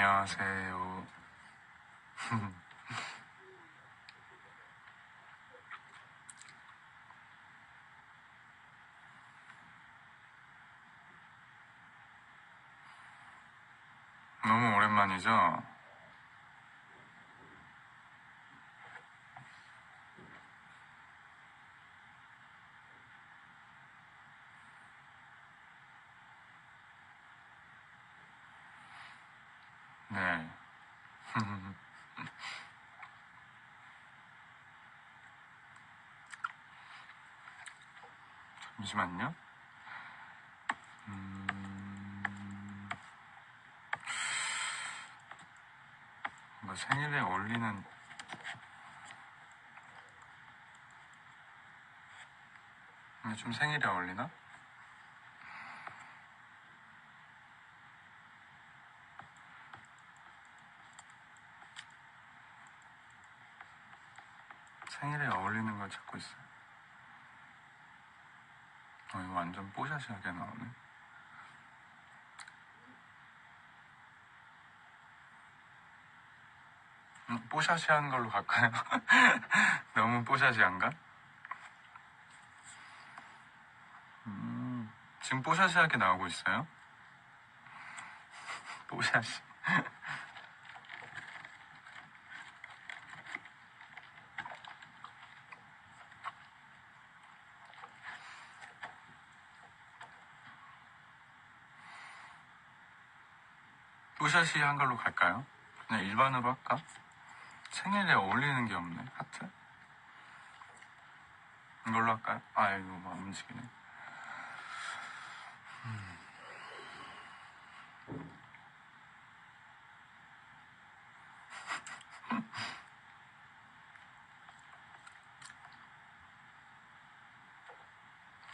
안녕하세요. 너무 오랜만이죠? 네. 잠시만요. 뭔가 생일에 어울리는 근데 좀 생일에 어울리나? 생일에 어울리는 걸 찾고 있어요. 이거 완전 뽀샤시하게 나오네. 뽀샤시한 걸로 갈까요? 너무 뽀샤시한가? 지금 뽀샤시하게 나오고 있어요? 뽀샤시. 뽀샤시한 걸로 갈까요? 그냥 일반으로 할까? 생일에 어울리는 게 없네. 하트? 이걸로 할까요? 아, 이거 막 움직이네.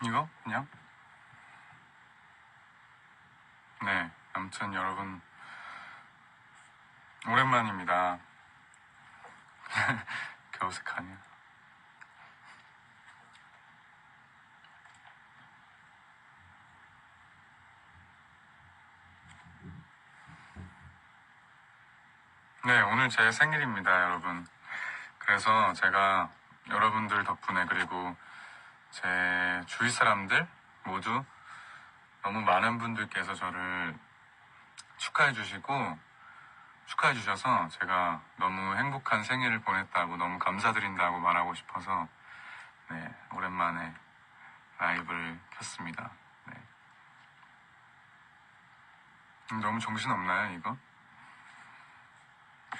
이거? 그냥? 네, 아무튼 여러분 오랜만입니다. 어색하냐? 네, 오늘 제 생일입니다, 여러분. 그래서 제가 여러분들 덕분에 그리고 제 주위 사람들 모두 너무 많은 분들께서 저를 축하해 주셔서 제가 너무 행복한 생일을 보냈다고 너무 감사드린다고 말하고 싶어서 네, 오랜만에 라이브를 켰습니다. 네. 너무 정신없나요, 이거?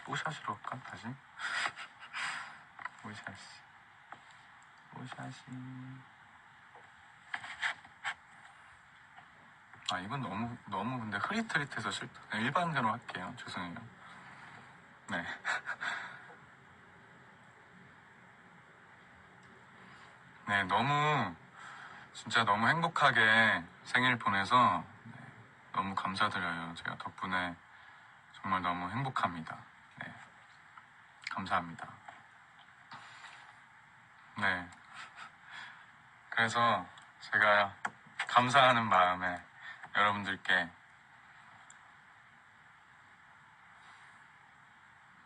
뽀샤시로 할까, 다시? 뽀샤시. 아, 이건 너무 근데 흐릿흐릿해서 싫다. 그냥 일반대로 할게요. 죄송해요. 네. 네, 진짜 너무 행복하게 생일 보내서 네, 너무 감사드려요. 제가 덕분에 정말 너무 행복합니다. 네. 감사합니다. 네. 그래서 제가 감사하는 마음에 여러분들께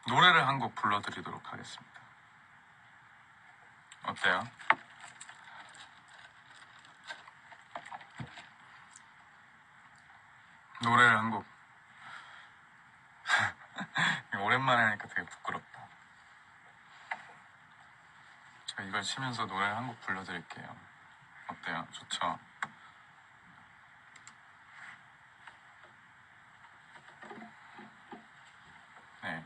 노래를 한 곡 불러드리도록 하겠습니다. 어때요? 노래를 한 곡. 오랜만에 하니까 되게 부끄럽다. 제가 이걸 치면서 노래를 한 곡 불러드릴게요. 어때요? 좋죠? 네.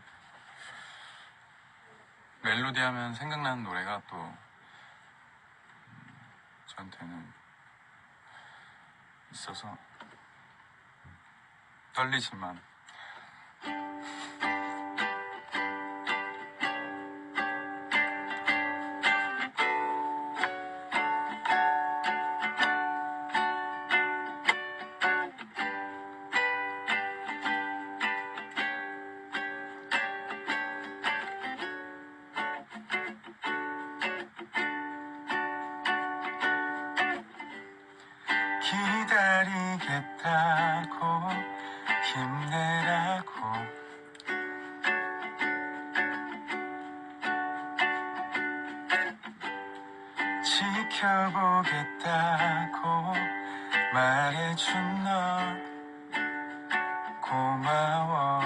멜로디 하면 생각나는 노래가 또 저한테는 있어서 떨리지만 기다리겠다고 힘내라고 지켜보겠다고 말해준 너 고마워.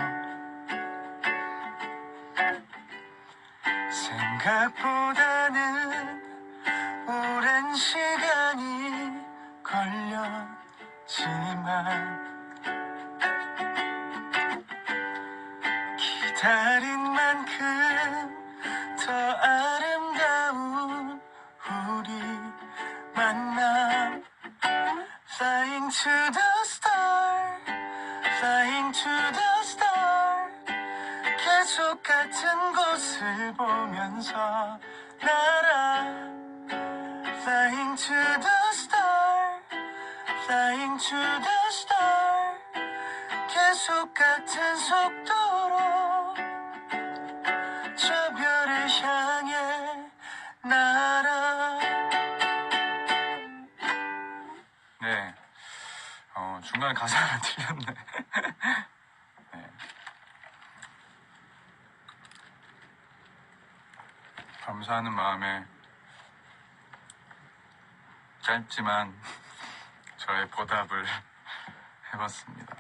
생각보다는 오랜 시간이 걸렸지만 기다린 만큼 더 아름다운 우리 만남. Flying to the star, flying to the star. 계속 같은 곳을 보면서 날아. Flying to the star, flying to the star. 계속 같은 속도로 저 별을 향해 날아. 네, 중간에 가사가 틀렸네. 네. 감사하는 마음에 짧지만 저의 보답을 해봤습니다.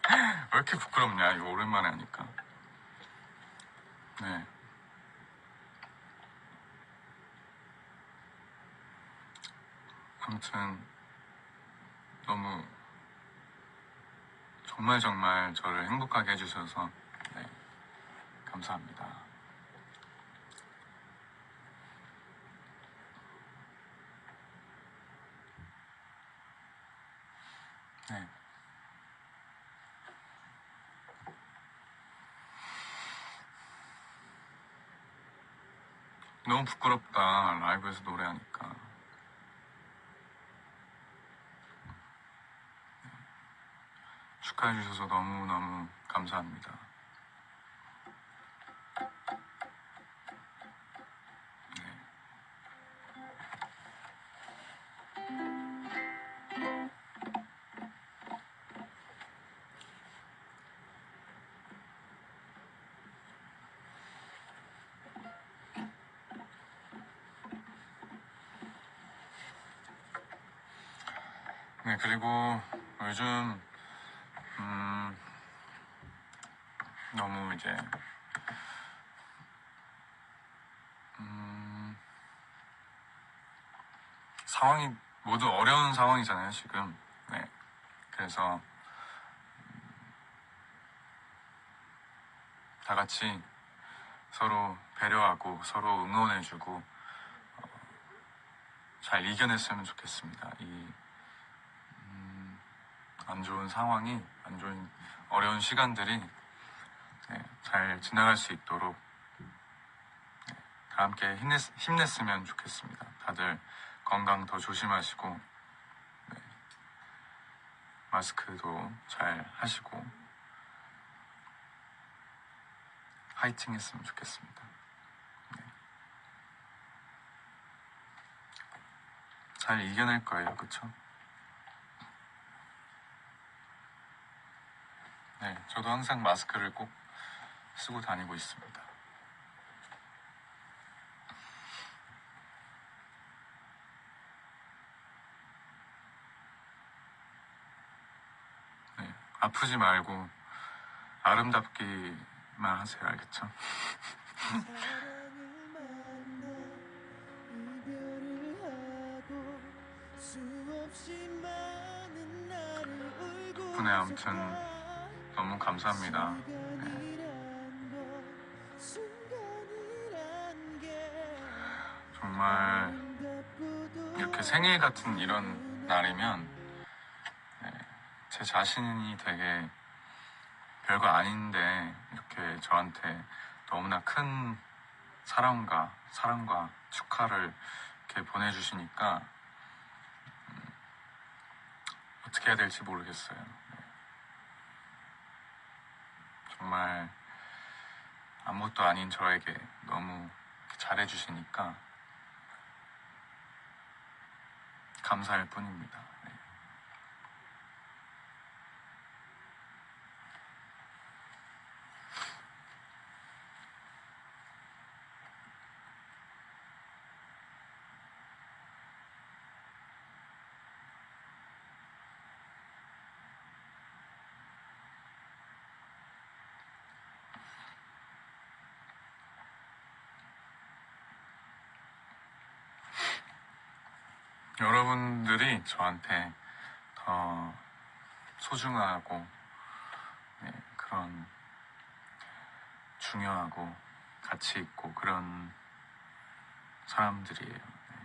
왜 이렇게 부끄럽냐, 이거 오랜만에 하니까. 네. 아무튼 너무 정말 저를 행복하게 해주셔서 네, 감사합니다. 네. 너무 부끄럽다, 라이브에서 노래하니까. 축하해주셔서 너무너무 감사합니다. 네. 네, 그리고 요즘 너무 이제 상황이 모두 어려운 상황이잖아요, 지금. 네. 그래서 다 같이 서로 배려하고 서로 응원해주고 잘 이겨냈으면 좋겠습니다. 이 안 좋은 상황이, 안 좋은 어려운 시간들이 네, 잘 지나갈 수 있도록 네, 다 함께 힘냈으면 좋겠습니다. 다들 건강 더 조심하시고 네, 마스크도 잘 하시고 파이팅 했으면 좋겠습니다. 네. 잘 이겨낼 거예요, 그쵸? 네, 저도 항상 마스크를 꼭 쓰고 다니고 있습니다. 네, 아프지 말고 아름답기만 하세요, 알겠죠? 덕분에 아무튼 너무 감사합니다. 네. 정말 이렇게 생일 같은 이런 날이면 네, 제 자신이 되게 별거 아닌데 이렇게 저한테 너무나 큰 사랑과 축하를 이렇게 보내주시니까 어떻게 해야 될지 모르겠어요. 네. 정말 아무것도 아닌 저에게 너무 잘해주시니까 감사할 뿐입니다. 네. 여러분들이 저한테 더 소중하고 네, 그런 중요하고 가치 있고 그런 사람들이에요. 네.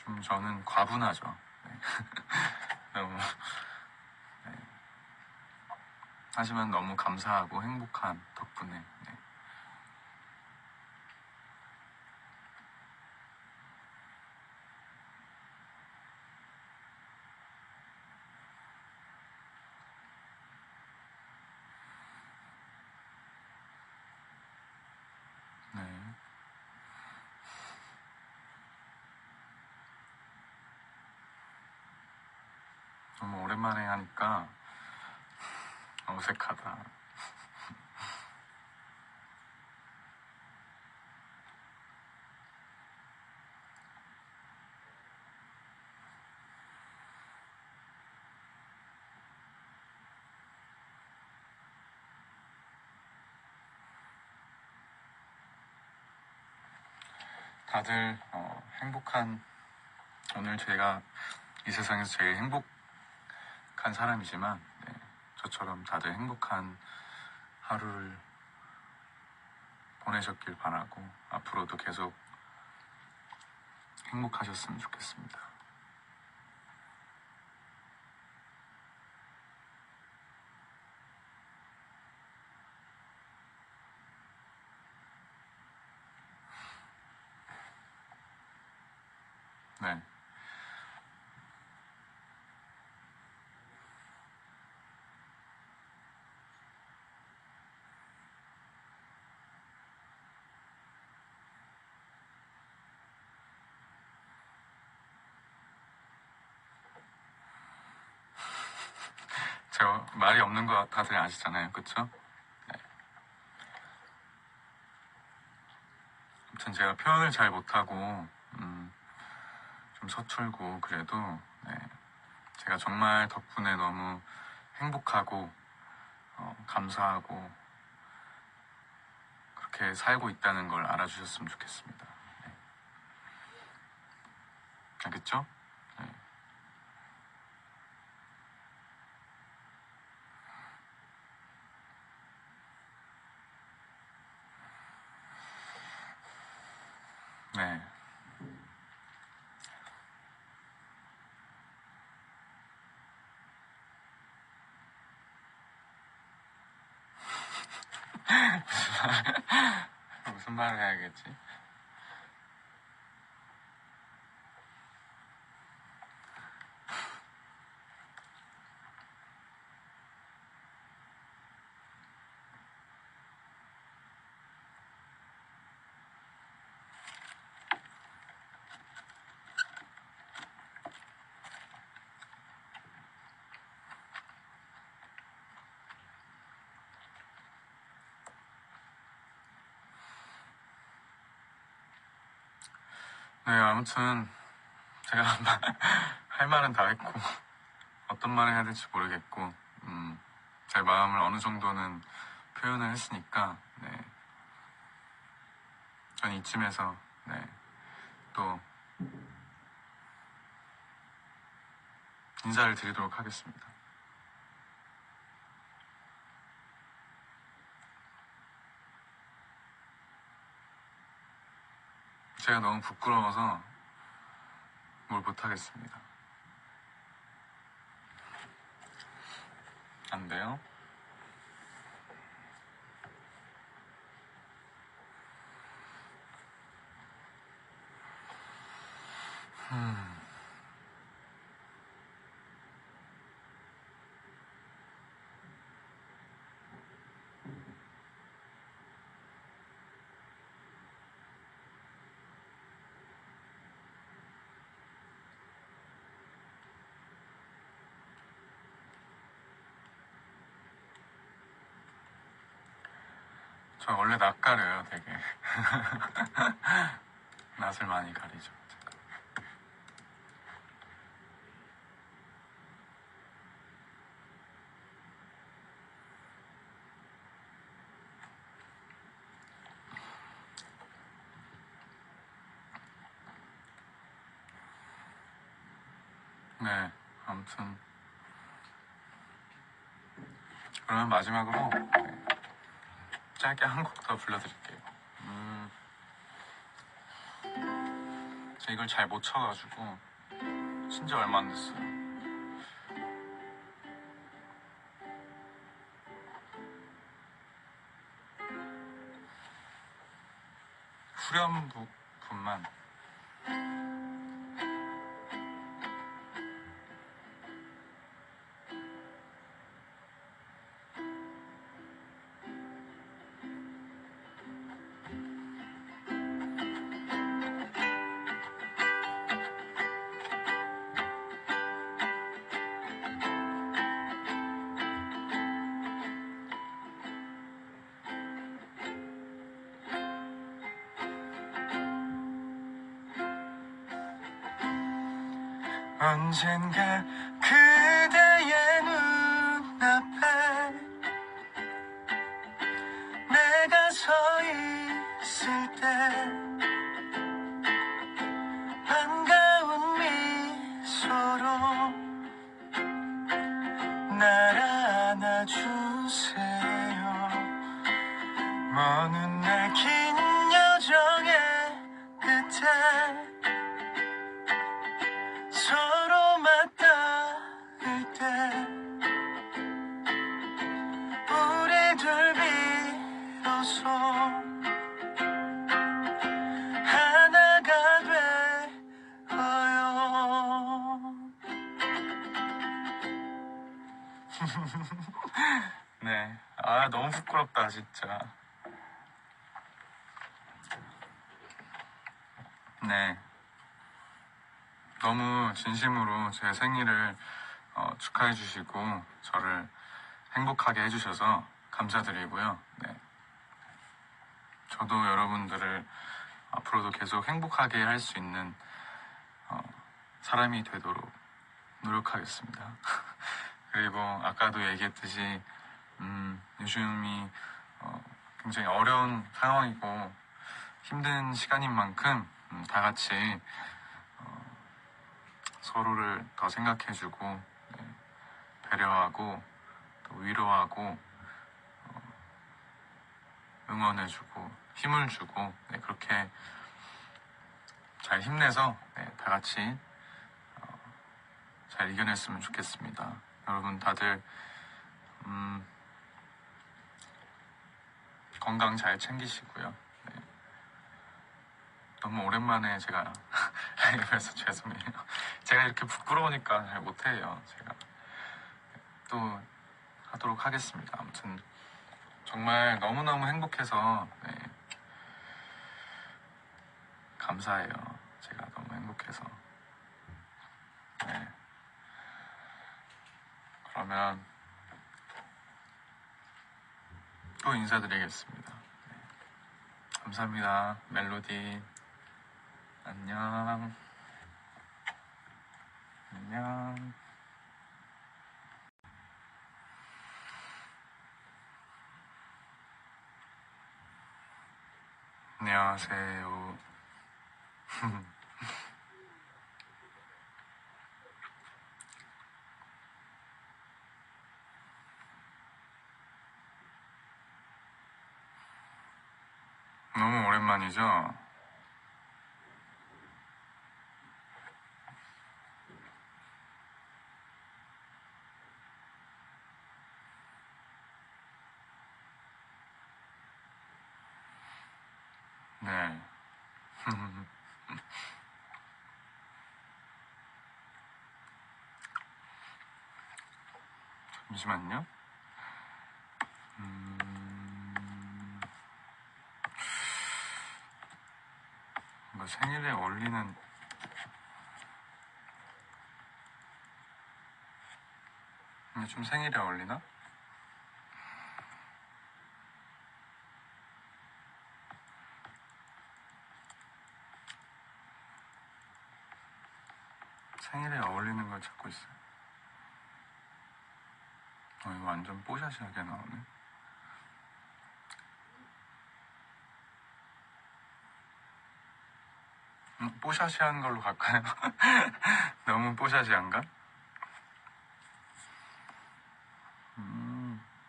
좀 저는 과분하죠. 네. 너무 네. 하지만 너무 감사하고 행복한 덕분에 네. 네. 너무 오랜만에 하니까 어색하다. 다들 행복한 오늘 제가 이 세상에서 제일 행복한 사람이지만 네, 저처럼 다들 행복한 하루를 보내셨길 바라고 앞으로도 계속 행복하셨으면 좋겠습니다. 네. 제가 말이 없는 거 다들 아시잖아요, 그쵸? 네. 아무튼 제가 표현을 잘 못하고 좀 서툴고 그래도 네, 제가 정말 덕분에 너무 행복하고 감사하고 그렇게 살고 있다는 걸 알아주셨으면 좋겠습니다. 네. 알겠죠? 네. 네. 무슨 말을 해야겠지? 네, 아무튼 제가 할 말은 다 했고 어떤 말을 해야 될지 모르겠고 제 마음을 어느 정도는 표현을 했으니까 네, 저는 이쯤에서 네, 또 인사를 드리도록 하겠습니다. 제가 너무 부끄러워서 뭘 못하겠습니다. 안 돼요? 저 원래 낯 가려요, 되게. 낯을 많이 가리죠. 제가. 네, 아무튼 그러면 마지막으로 짧게 한 곡 더 불러드릴게요. 제가 이걸 잘 못 쳐가지고 신지 얼마 안 됐어요. 후렴부분만. 언젠가 그대의 눈앞에 내가 서 있을 때 반가운 미소로 날 안아주세요. 먼 훗날 긴 여정의 끝에 서로 맞닿을 때 우리 둘 비로소 하나가 되어요. 네, 아 너무 부끄럽다 진짜. 네, 너무 진심으로 제 생일을 축하해 주시고 저를 행복하게 해주셔서 감사드리고요. 네, 저도 여러분들을 앞으로도 계속 행복하게 할 수 있는 사람이 되도록 노력하겠습니다. 그리고 아까도 얘기했듯이 요즘이 굉장히 어려운 상황이고 힘든 시간인 만큼 다 같이 서로를 더 생각해주고 배려하고 또 위로하고 응원해주고 힘을 주고 그렇게 잘 힘내서 다 같이 잘 이겨냈으면 좋겠습니다. 여러분 다들 건강 잘 챙기시고요. 네. 너무 오랜만에 제가 라이브에서 죄송해요. 제가 이렇게 부끄러우니까 잘 못해요. 제가 또 하도록 하겠습니다. 아무튼 정말 너무너무 행복해서 감사해요. 제가 너무 행복해서. 네. 그러면 또 인사드리겠습니다. 네. 감사합니다. 멜로디 안녕. 안녕. 안녕하세요. 너무 오랜만이죠? 네. 잠시만요. 뭔가 생일에 어울리는 근데 좀 생일에 어울리나? 생일에 어울리는 걸 찾고 있어요. 이거 완전 뽀샤시하게 나오네. 뽀샤시한 걸로 갈까요? 너무 뽀샤시한가?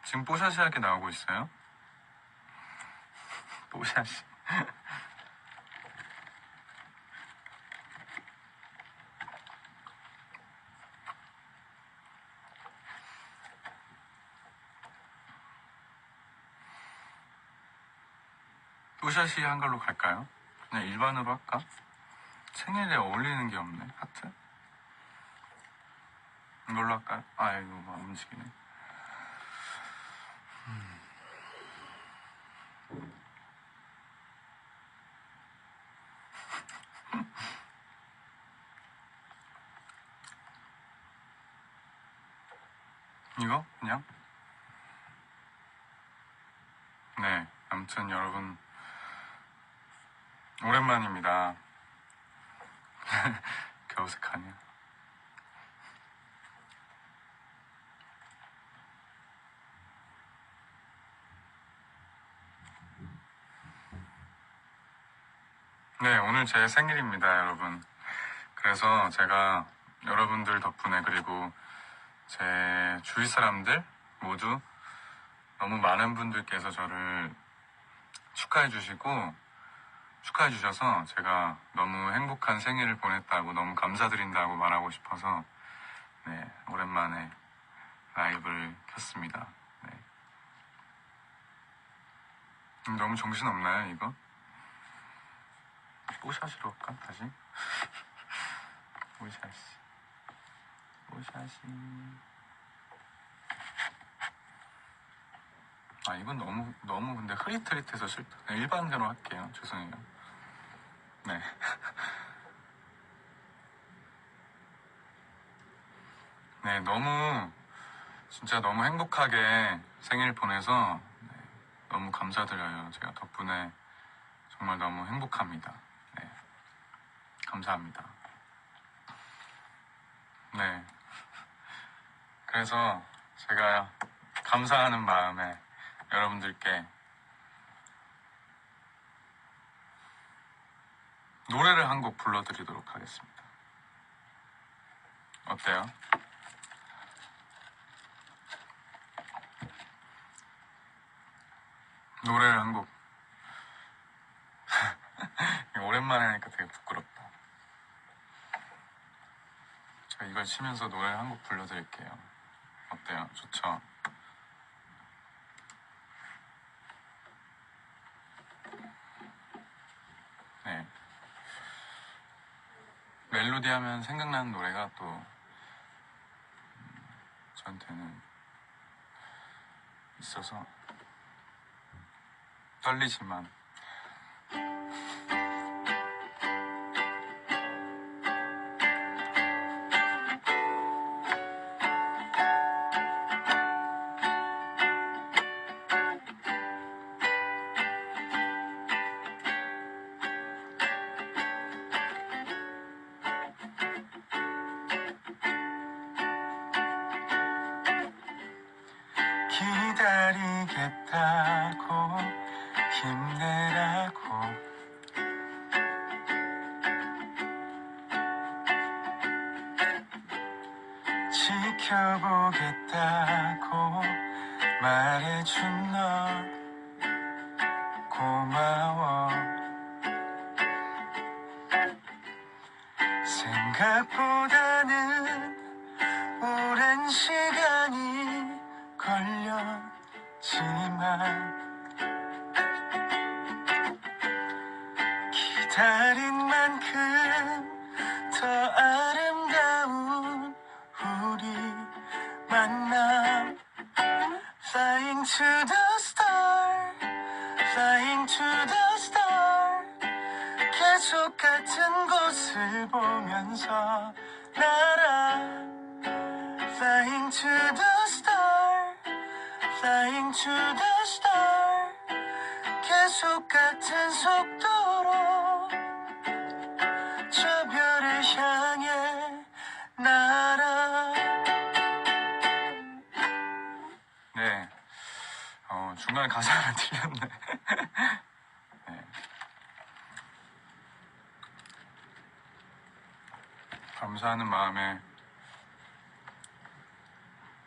지금 뽀샤시하게 나오고 있어요? 뽀샤시. 뽀샤시한 걸로 갈까요? 그냥 일반으로 할까? 생일에 어울리는 게 없네. 하트? 이걸로 할까요? 아, 이거 막 움직이네. 이거? 그냥? 네, 아무튼 여러분 오랜만입니다. 개 어색하냐? 네, 오늘 제 생일입니다, 여러분. 그래서 제가 여러분들 덕분에, 그리고 제 주위 사람들 모두 너무 많은 분들께서 저를 축하해 주셔서 제가 너무 행복한 생일을 보냈다고, 너무 감사드린다고 말하고 싶어서 네, 오랜만에 라이브를 켰습니다. 네. 너무 정신없나요, 이거? 뽀샤시로 할까, 다시? 뽀샤시. 아, 이건 너무 근데 흐릿흐릿해서 싫다. 그냥 일반대로 할게요. 죄송해요. 네. 네, 진짜 너무 행복하게 생일 보내서 네, 너무 감사드려요. 제가 덕분에 정말 너무 행복합니다. 네. 감사합니다. 네. 그래서 제가 감사하는 마음에 여러분들께 노래를 한 곡 불러드리도록 하겠습니다. 어때요? 노래를 한 곡. 오랜만에 하니까 되게 부끄럽다. 제가 이걸 치면서 노래 한 곡 불러드릴게요. 어때요? 좋죠? 네. 멜로디 하면 생각나는 노래가 또 저한테는 있어서 떨리지만 기다리겠다고 힘내라고 지켜보겠다고 말해준 너 고마워. 생각보다는 오랜 시간이 걸렸지만 기다린 만큼 더 아름다운 우리 만남. Flying to the star, flying to the star. 계속 같은 곳을 보면서 날아. Flying to the star, flying to the star. 계속 같은 속도로 저 별을 향해 날아. 네, 중간에 가사가 틀렸네. 네. 감사하는 마음에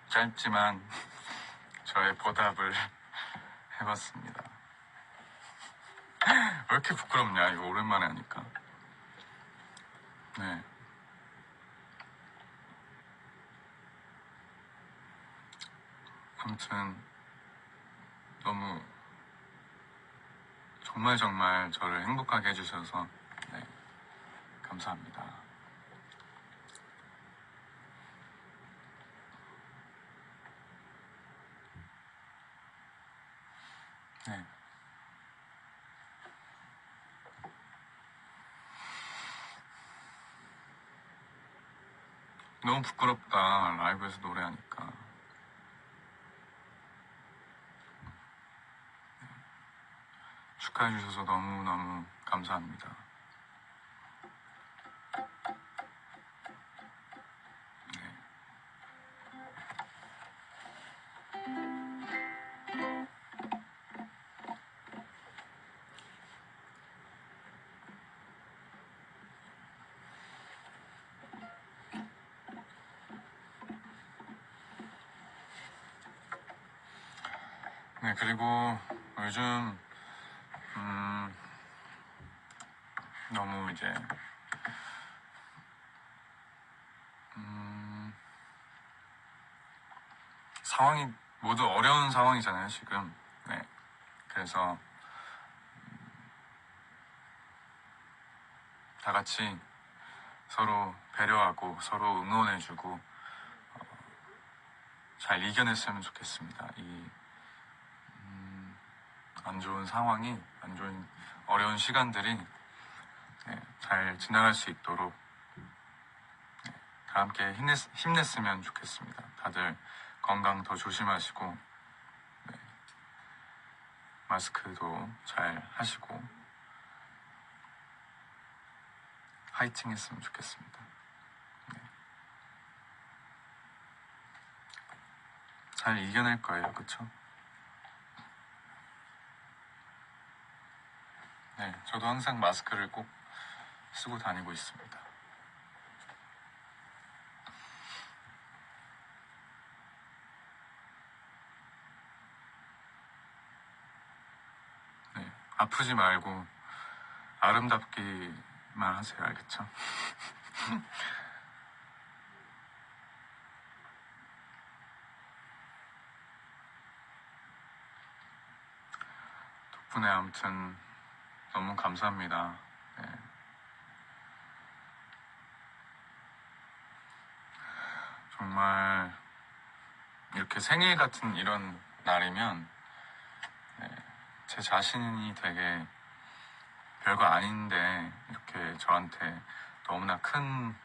짧지만 저의 보답을 해봤습니다. 왜 이렇게 부끄럽냐, 이거 오랜만에 하니까. 네. 아무튼 너무 정말 저를 행복하게 해주셔서 네, 감사합니다. 네. 너무 부끄럽다, 라이브에서 노래하니까. 축하해주셔서 너무너무 감사합니다. 네. 네, 그리고 요즘 너무 이제 상황이 모두 어려운 상황이잖아요, 지금. 네. 그래서 다 같이 서로 배려하고 서로 응원해주고 잘 이겨냈으면 좋겠습니다. 이 안 좋은 상황이, 안 좋은 어려운 시간들이 네, 잘 지나갈 수 있도록 네, 다 함께 힘냈으면 좋겠습니다. 다들 건강 더 조심하시고 네, 마스크도 잘 하시고 화이팅 했으면 좋겠습니다. 네. 잘 이겨낼 거예요, 그쵸? 네, 저도 항상 마스크를 꼭 쓰고 다니고 있습니다. 네, 아프지 말고 아름답기만 하세요, 알겠죠? 덕분에 아무튼 너무 감사합니다. 네. 정말 이렇게 생일 같은 이런 날이면 네, 제 자신이 되게 별거 아닌데 이렇게 저한테 너무나 큰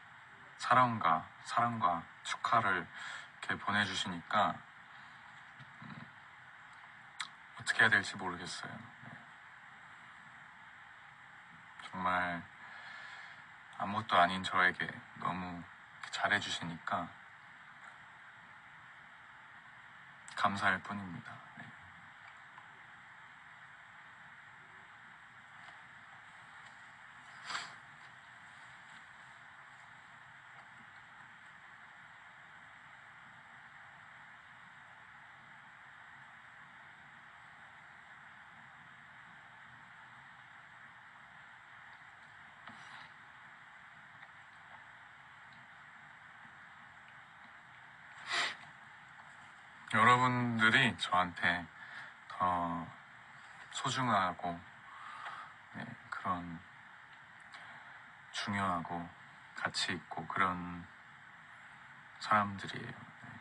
사랑과 축하를 이렇게 보내주시니까 어떻게 해야 될지 모르겠어요. 네. 정말 아무것도 아닌 저에게 너무 잘해주시니까 감사할 뿐입니다. 네. 여러분들이 저한테 더 소중하고 네, 그런 중요하고 가치 있고 그런 사람들이에요. 네.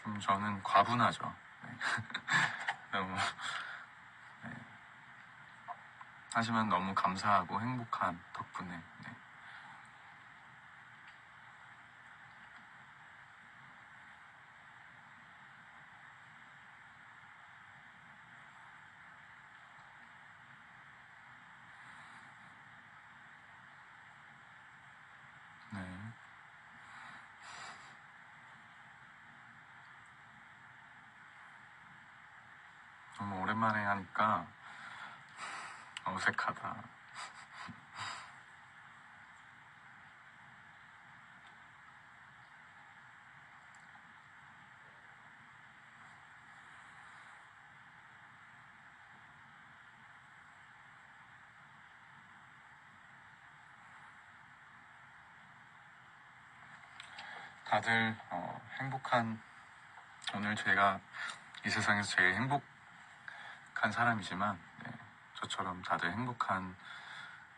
좀 저는 과분하죠. 네. 너무 네. 하지만 너무 감사하고 행복한 덕분에 네. 네. 너무 오랜만에 하니까 어색하다. 다들 행복한, 오늘 제가 이 세상에서 제일 행복한 사람이지만 저처럼 다들 행복한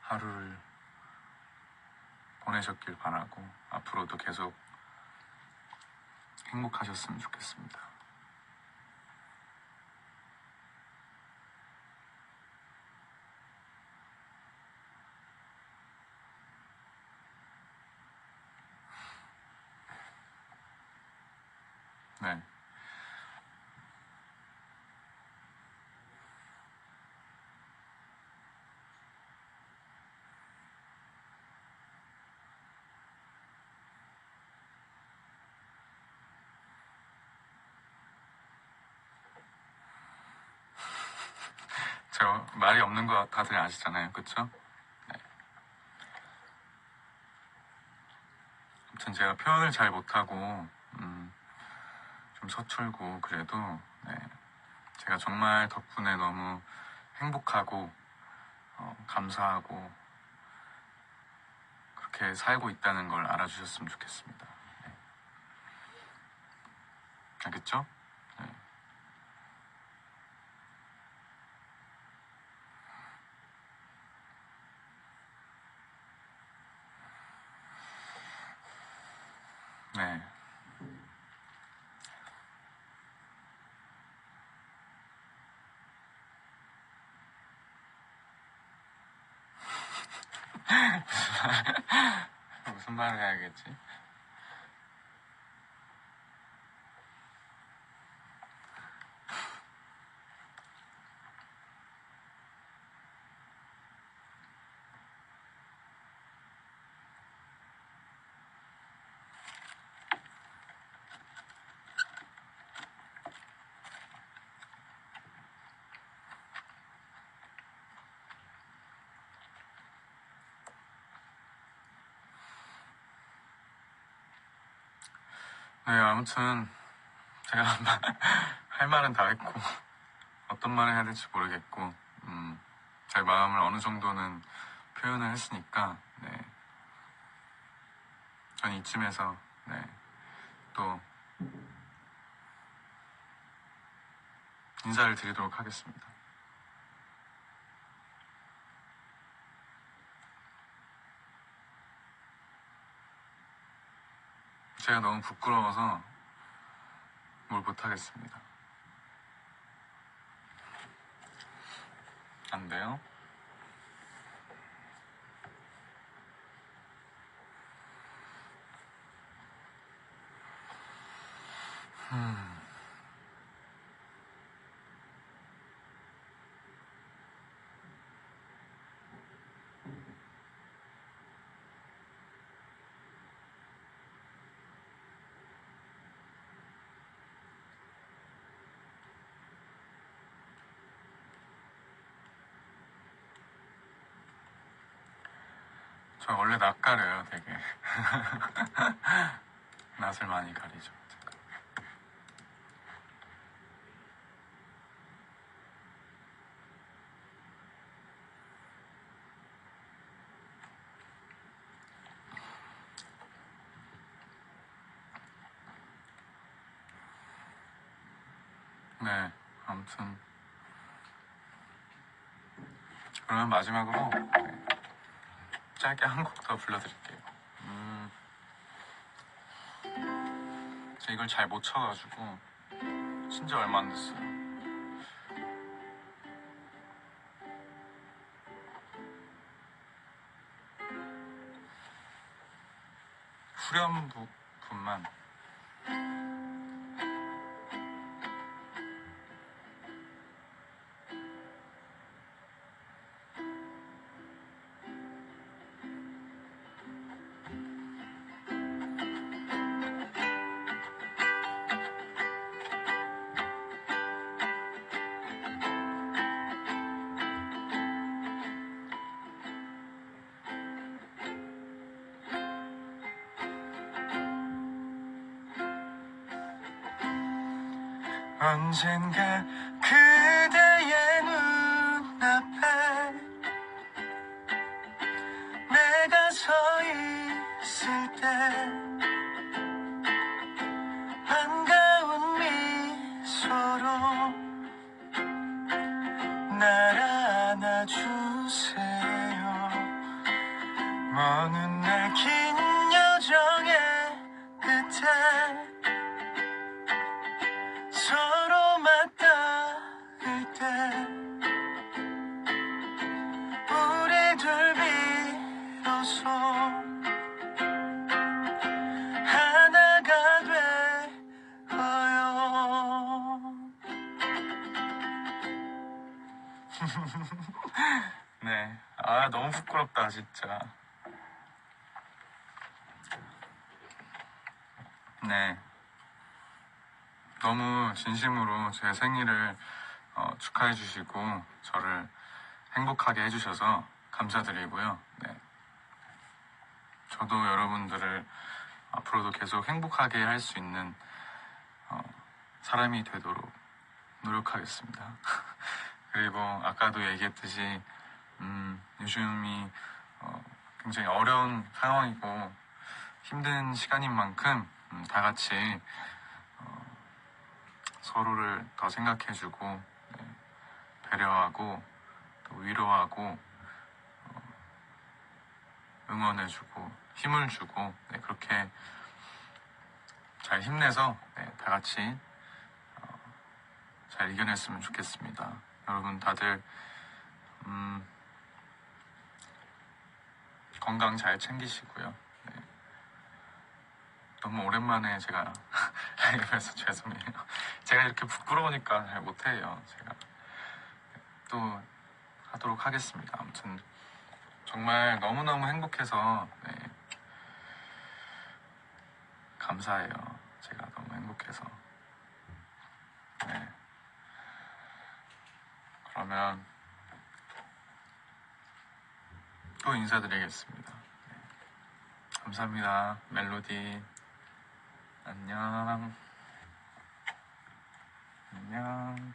하루를 보내셨길 바라고 앞으로도 계속 행복하셨으면 좋겠습니다. 네. 제가 말이 없는 거 다들 아시잖아요, 그쵸? 네. 아무튼 제가 표현을 잘 못하고 좀 서툴고 그래도 제가 정말 덕분에 너무 행복하고 감사하고 그렇게 살고 있다는 걸 알아주셨으면 좋겠습니다. 네. 알겠죠? 네. 네. 무슨 말을 해야겠지? 네, 아무튼 제가 할 말은 다 했고 어떤 말을 해야 될지 모르겠고 제 마음을 어느 정도는 표현을 했으니까 전 이쯤에서 또 인사를 드리도록 하겠습니다. 제가 너무 부끄러워서 뭘 못하겠습니다. 안 돼요? 저 원래 낯 가려요, 되게. 낯을 많이 가리죠, 제가. 네, 아무튼 그러면 마지막으로 짧게 한 곡 더 불러드릴게요. 제가 이걸 잘 못 쳐가지고 신지 얼마 안 됐어요. 후렴 부분만. 언젠가 그대의 눈앞에 내가 서 있을 때 날 안아주세요. 먼 훗날 긴 여정의 끝에 서로 맞닿을 때 우리 둘 비로소 하나가 되어요. 네, 아 너무 부끄럽다 진짜. 네, 너무 진심으로 제 생일을 축하해 주시고 저를 행복하게 해주셔서 감사드리고요. 네, 저도 여러분들을 앞으로도 계속 행복하게 할 수 있는 사람이 되도록 노력하겠습니다. 그리고 아까도 얘기했듯이 요즘이 굉장히 어려운 상황이고 힘든 시간인 만큼 다 같이 서로를 더 생각해주고 네, 배려하고 또 위로하고 응원해주고 힘을 주고 네, 그렇게 잘 힘내서 네, 다 같이 잘 이겨냈으면 좋겠습니다. 여러분 다들 건강 잘 챙기시고요. 네. 너무 오랜만에 제가 라이브에서 죄송해요. 제가 이렇게 부끄러우니까 잘 못해요. 제가 또 하도록 하겠습니다. 아무튼 정말 너무너무 행복해서 네. 감사해요. 제가 너무 행복해서. 네. 그러면 또 인사드리겠습니다. 네. 감사합니다. 멜로디. 안녕. 안녕.